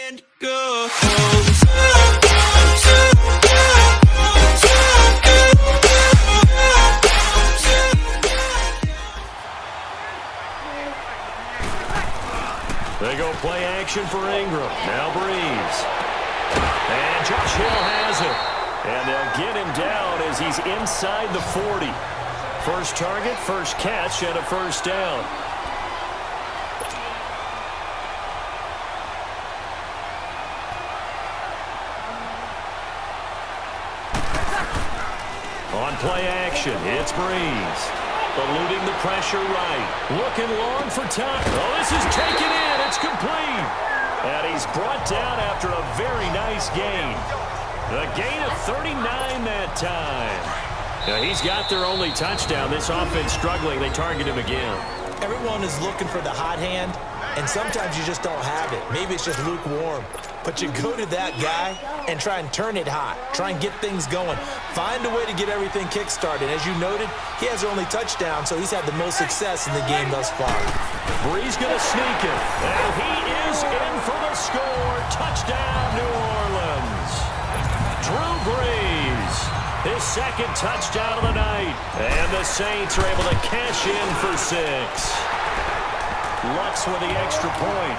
and go. They go play action for Ingram. Now Breeze. And Josh Hill has it. And they'll get him down as he's inside the 40. First target, first catch, and a first down. On play action, it's Breeze. Eluding the pressure right. Looking long for time. Oh, this is taken in. It's complete. And he's brought down after a very nice gain. A gain of 39 that time. Now, he's got their only touchdown. This offense struggling. They target him again. Everyone is looking for the hot hand, and sometimes you just don't have it. Maybe it's just lukewarm. But you go to that guy and try and turn it hot. Try and get things going. Find a way to get everything kick-started. As you noted, he has their only touchdown, so he's had the most success in the game thus far. Breeze going to sneak it. And he is in for the score. Touchdown, New Orleans. Drew Brees, his second touchdown of the night. And the Saints are able to cash in for 6. Lux with the extra point.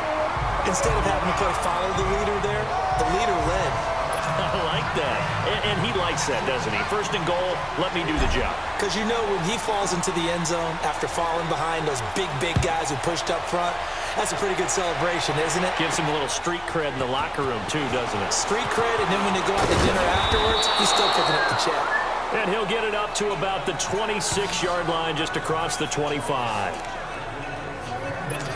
Instead of having to play follow the leader there, the leader led. I like that. And he likes that, doesn't he? First and goal, let me do the job. Because you know when he falls into the end zone after falling behind those big guys who pushed up front, that's a pretty good celebration, isn't it? Gives him a little street cred in the locker room, too, doesn't it? Street cred, and then when they go out to dinner afterwards, he's still picking up the check. And he'll get it up to about the 26-yard line just across the 25.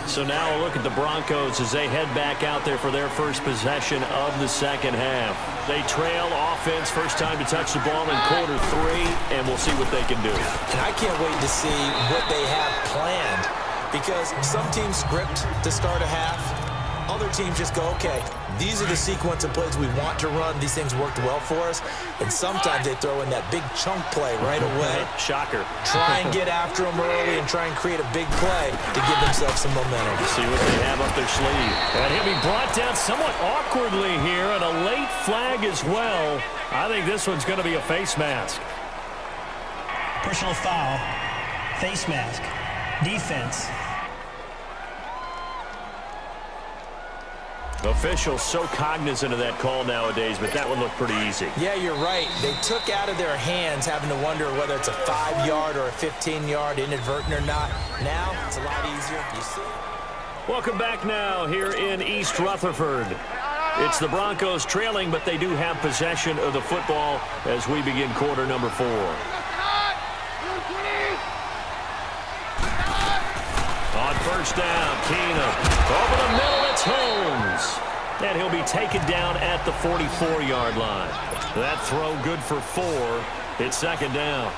So now a look at the Broncos as they head back out there for their first possession of the second half. They trail offense, first time to touch the ball in quarter 3, and we'll see what they can do. And I can't wait to see what they have planned, because some teams script to start a half. Other teams just go, okay, these are the sequence of plays we want to run. These things worked well for us. And sometimes they throw in that big chunk play right away. Shocker. Try and get after them early and try and create a big play to give themselves some momentum. See what they have up their sleeve. And he'll be brought down somewhat awkwardly here, and a late flag as well. I think this one's going to be a face mask. Personal foul, face mask, defense. Officials so cognizant of that call nowadays, but that one looked pretty easy. Yeah, you're right. They took out of their hands having to wonder whether it's a 5-yard or a 15-yard, inadvertent or not. Now, it's a lot easier. You see? Welcome back now here in East Rutherford. It's the Broncos trailing, but they do have possession of the football as we begin quarter number 4. On first down, Keenum. Over the middle, it's Holmes. And he'll be taken down at the 44-yard line. That throw good for 4. It's second down.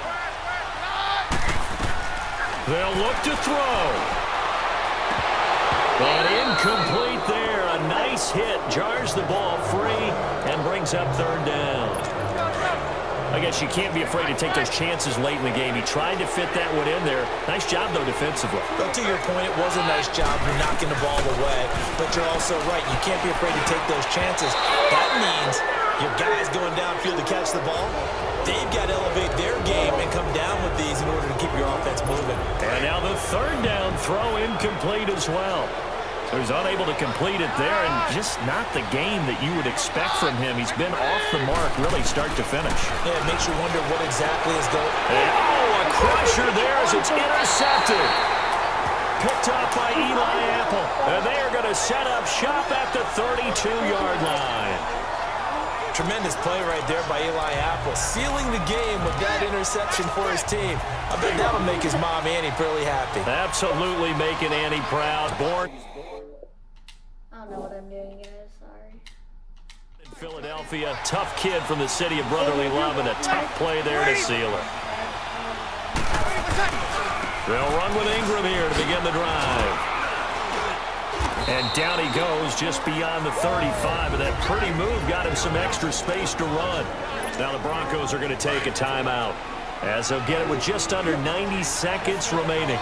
They'll look to throw. But incomplete there. A nice hit. Jars the ball free and brings up third down. I guess you can't be afraid to take those chances late in the game. He tried to fit that one in there. Nice job, though, defensively. But to your point, it was a nice job for knocking the ball away. But you're also right. You can't be afraid to take those chances. That means your guys going downfield to catch the ball, they've got to elevate their game and come down with these in order to keep your offense moving. And now the third down throw incomplete as well. So he's unable to complete it there, and just not the game that you would expect from him. He's been off the mark really start to finish. Yeah, it makes you wonder what exactly is going on. And, a crusher there as it's intercepted. Picked off by Eli Apple. And they are going to set up shop at the 32-yard line. Tremendous play right there by Eli Apple, sealing the game with that interception for his team. I bet that'll make his mom, Annie, fairly happy. Absolutely making Annie proud. Born I don't know what I'm doing, guys. Sorry. in Philadelphia. Tough kid from the city of brotherly love, and a tough play there to seal it. They'll run with Ingram here to begin the drive. And down he goes just beyond the 35. And that pretty move got him some extra space to run. Now the Broncos are going to take a timeout, as they'll get it with just under 90 seconds remaining.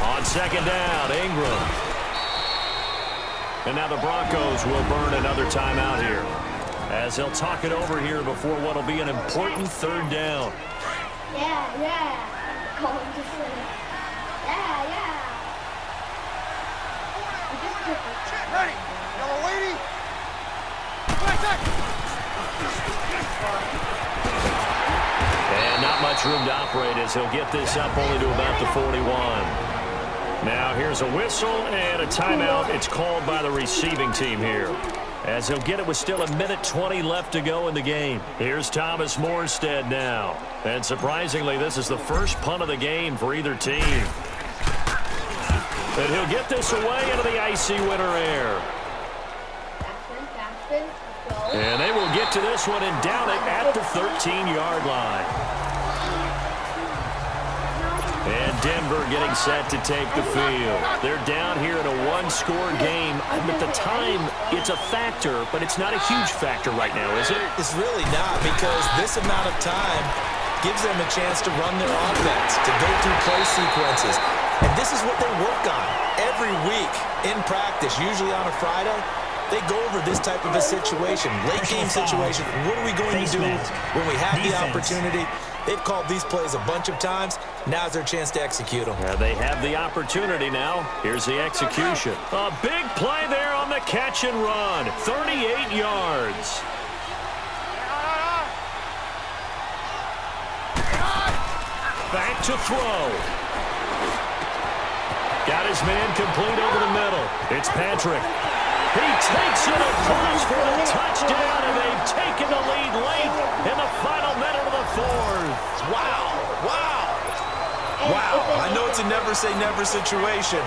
On On second down, Ingram. And now the Broncos will burn another timeout here, as they'll talk it over here before what will be an important third down. Yeah. Call him to say, yeah. Ready. Yellow lady. And not much room to operate as he'll get this up only to about the 41. Now here's a whistle and a timeout. It's called by the receiving team here, as he'll get it with still 1:20 left to go in the game. Here's Thomas Morstead now. And surprisingly, this is the first punt of the game for either team. And he'll get this away into the icy winter air. Backspin, let's go. And they will get to this one and down it at the 13-yard line. And Denver getting set to take the field. They're down here in a one-score game. At the time, it's a factor, but it's not a huge factor right now, is it? It's really not, because this amount of time gives them a chance to run their offense, to go through play sequences. And this is what they work on every week in practice, usually on a Friday. They go over this type of a situation, late game situation. What are we going to do when we have the opportunity? They've called these plays a bunch of times. Now's their chance to execute them. Yeah, they have the opportunity now. Here's the execution. A big play there on the catch and run. 38 yards. Back to throw. Got his man complete over the middle. It's Patrick. He takes it across for a touchdown, and they've taken the lead late in the final minute of the fourth. Wow. I know it's a never-say-never situation,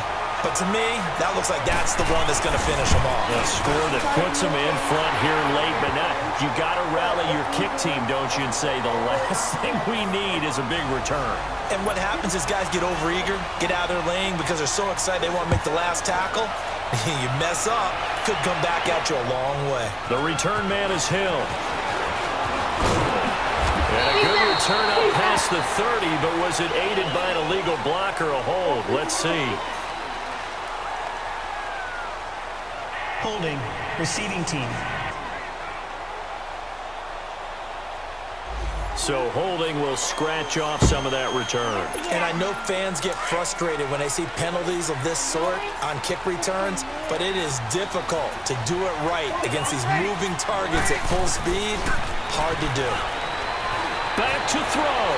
but to me, that looks like that's the one that's going to finish them off. A score that puts them in front here late, but now you got to rally your kick team, don't you, and say the last thing we need is a big return. And what happens is guys get overeager, get out of their lane because they're so excited they want to make the last tackle. You mess up, could come back at you a long way. The return man is Hill. And a good return up past the 30, but was it aided by an illegal block or a hold? Let's see. Holding, receiving team. So holding will scratch off some of that return. And I know fans get frustrated when they see penalties of this sort on kick returns, but it is difficult to do it right against these moving targets at full speed. Hard to do. Back to throw.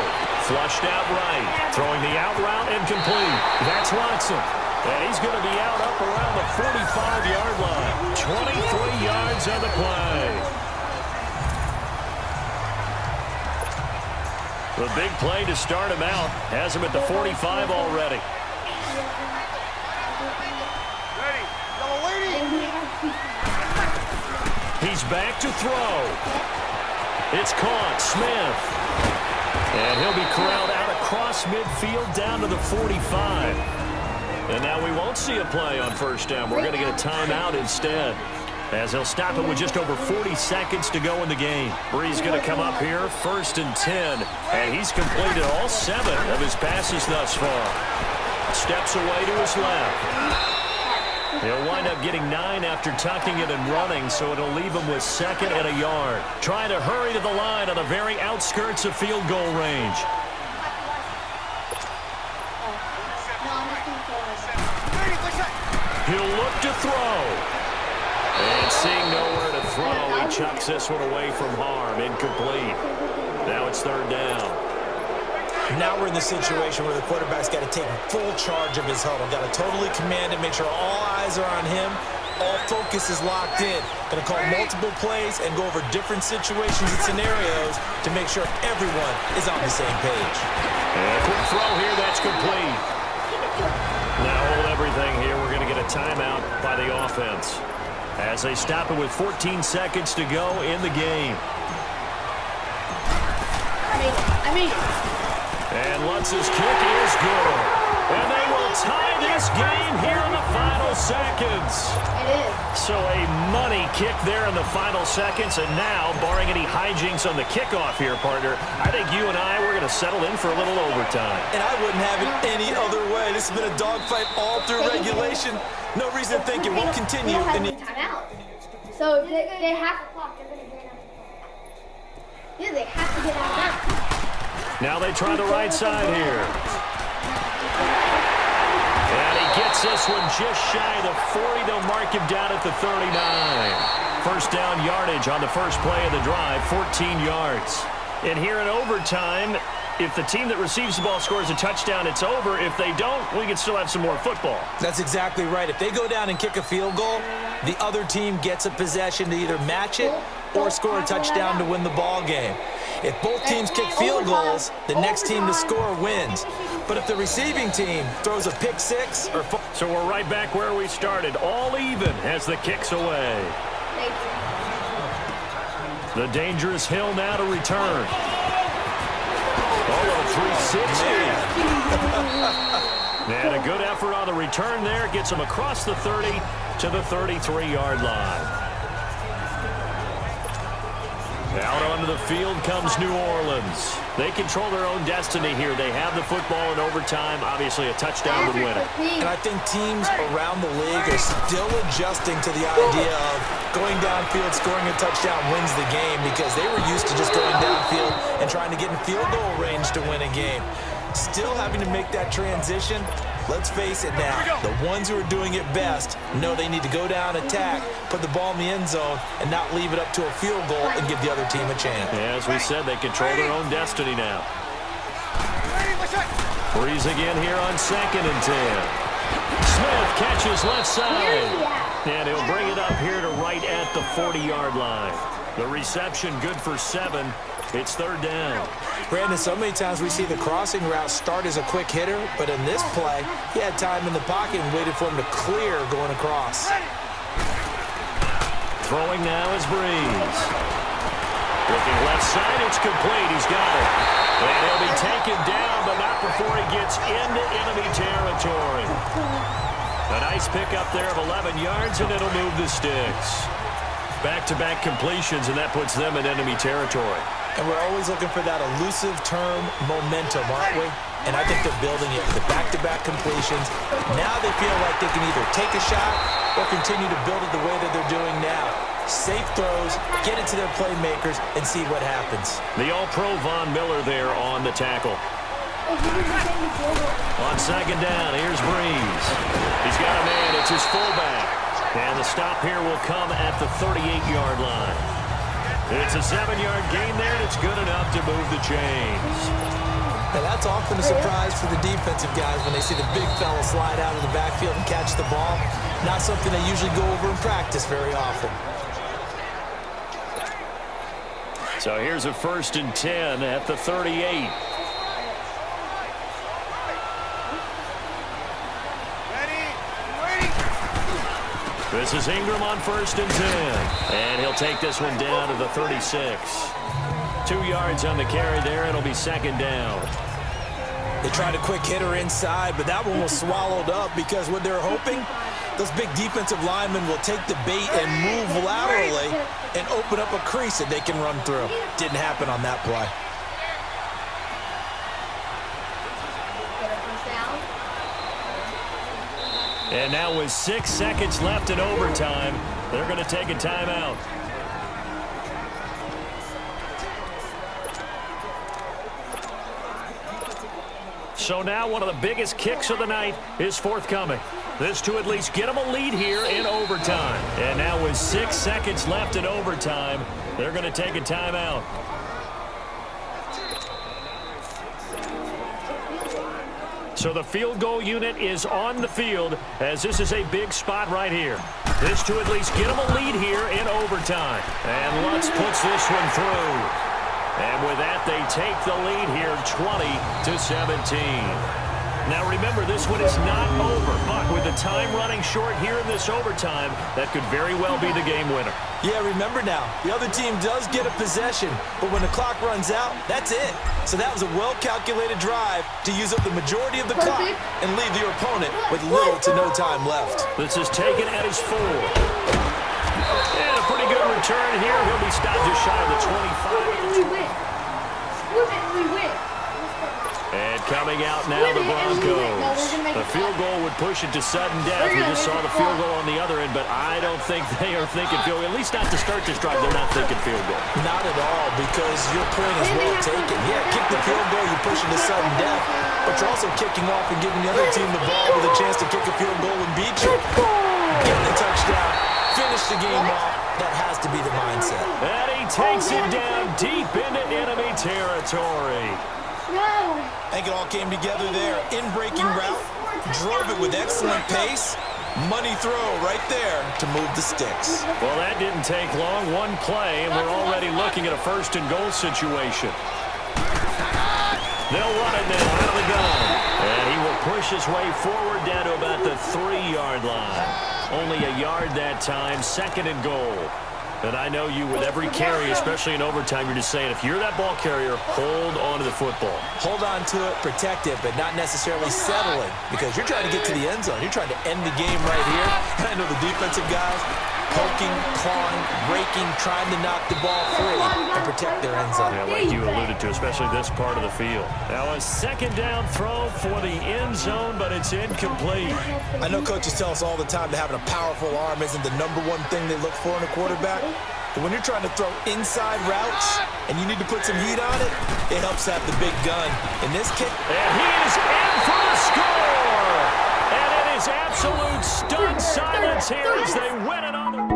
Flushed out right. Throwing the out route incomplete. That's Watson. And he's going to be out up around the 45-yard line. 23 yards on the play. The big play to start him out has him at the 45 already. Ready. Yellow lady. He's back to throw. It's caught. Smith. And he'll be corralled out across midfield down to the 45. And now we won't see a play on first down. We're going to get a timeout instead, as he'll stop it with just over 40 seconds to go in the game. Bree's going to come up here, 1st and 10, and he's completed all 7 of his passes thus far. Steps away to his left. He'll wind up getting 9 after tucking it and running, so it'll leave him with 2nd and a yard. Trying to hurry to the line on the very outskirts of field goal range. He'll look to throw. And seeing nowhere to throw, he chucks this one away from harm. Incomplete. Now it's 3rd down. Now we're in the situation where the quarterback's got to take full charge of his huddle. Got to totally command it, make sure all eyes are on him. All focus is locked in. Going to call multiple plays and go over different situations and scenarios to make sure everyone is on the same page. And a quick throw here, that's complete. Now hold everything here. We're going to get a timeout by the offense, as they stop it with 14 seconds to go in the game. And Lutz's kick is good. And they will tie this game here in the final seconds. It is. So a money kick there in the final seconds, and now, barring any hijinks on the kickoff here, partner, I think you and I, we're going to settle in for a little overtime. And I wouldn't have it any other way. This has been a dogfight all through regulation. No reason to think it won't continue. Timeout. So they have. Yeah, they have to get out now. Now they try the right side here. And he gets this one just shy of the 40. They'll mark him down at the 39. First down yardage on the first play of the drive, 14 yards. And here in overtime, if the team that receives the ball scores a touchdown, it's over. If they don't, we can still have some more football. That's exactly right. If they go down and kick a field goal, the other team gets a possession to either match it or score a touchdown to win the ball game. If both teams kick field goals, the next team to score wins. But if the receiving team throws a pick six or... So we're right back where we started, all even as the kick's away. The dangerous Hill now to return. Oh, 360. And a good effort on the return there. Gets him across the 30 to the 33-yard line. Out onto the field comes New Orleans. They control their own destiny here. They have the football in overtime. Obviously, a touchdown would win it. And I think teams around the league are still adjusting to the idea of going downfield, scoring a touchdown wins the game, because they were used to just going downfield and trying to get in field goal range to win a game. Still having to make that transition. Let's face it now, the ones who are doing it best know they need to go down, attack, put the ball in the end zone, and not leave it up to a field goal and give the other team a chance. Yeah, as we said, they control their own destiny now. Breeze again here on 2nd and 10. Smith catches left side. And he'll bring it up here to right at the 40-yard line. The reception good for 7. It's 3rd down. Brandon, so many times we see the crossing route start as a quick hitter, but in this play, he had time in the pocket and waited for him to clear going across. Throwing now is Breeze. Looking left side, it's complete. He's got it. And he'll be taken down, but not before he gets into enemy territory. A nice pickup there of 11 yards, and it'll move the sticks. Back-to-back completions, and that puts them in enemy territory. And we're always looking for that elusive term, momentum, aren't we? And I think they're building it with the back-to-back completions. Now they feel like they can either take a shot or continue to build it the way that they're doing now. Safe throws, get it to their playmakers, and see what happens. The All-Pro Von Miller there on the tackle. On 2nd down, here's Breeze. He's got a man. It's his fullback. And the stop here will come at the 38-yard line. It's a 7-yard gain there, and it's good enough to move the chains. And that's often a surprise for the defensive guys when they see the big fella slide out of the backfield and catch the ball. Not something they usually go over in practice very often. So here's a 1st and 10 at the 38. This is Ingram on 1st and 10. And he'll take this one down to the 36. 2 yards on the carry there. It'll be 2nd down. They tried a quick hitter inside, but that one was swallowed up because what they're hoping, those big defensive linemen will take the bait and move laterally and open up a crease that they can run through. Didn't happen on that play. And now with 6 seconds left in overtime, they're going to take a timeout. So now one of the biggest kicks of the night is forthcoming. This to at least get them a lead here in overtime. And now with 6 seconds left in overtime, they're going to take a timeout. So the field goal unit is on the field as this is a big spot right here. This to at least get them a lead here in overtime. And Lutz puts this one through. And with that, they take the lead here 20-17. Now remember, this one is not over, but with the time running short here in this overtime. That could very well be the game winner. Yeah, remember now, the other team does get a possession, but when the clock runs out, that's it. So that was a well-calculated drive to use up the majority of the clock and leave your opponent with little to no time left. This is taken at his 4. And a pretty good return here. He'll be stopped just shy of the 25. We win. We win. And coming out now, the Broncos. The field goal would push it to sudden death. We just saw the field goal on the other end, but I don't think they are thinking field goal. At least not to start this drive, they're not thinking field goal. Not at all, because your point is well taken. Yeah, kick the field goal, you push it to sudden death, but you're also kicking off and giving the other team the ball with a chance to kick a field goal and beat you. Get the touchdown, finish the game off. That has to be the mindset. And he takes it down deep into enemy territory. No. I think it all came together there. In-breaking route, drove it with excellent pace. Money throw right there to move the sticks. Well, that didn't take long. One play, and we're already looking at a first and goal situation. They'll run it now out of the gun. And he will push his way forward down to about the 3-yard line. Only a yard that time, second and goal. And I know you with every carry, especially in overtime, you're just saying, if you're that ball carrier, hold on to the football. Hold on to it, protect it, but not necessarily settling, because you're trying to get to the end zone. You're trying to end the game right here. And I know the defensive guys poking, clawing, raking, trying to knock the ball free and protect their end zone. Yeah, like you alluded to, especially this part of the field. Now a second down throw for the end zone, but it's incomplete. I know coaches tell us all the time that having a powerful arm isn't the #1 thing they look for in a quarterback. But when you're trying to throw inside routes and you need to put some heat on it, it helps have the big gun. In this case, and he is in for the score! And it is absolute stunned silence here as they win it on the...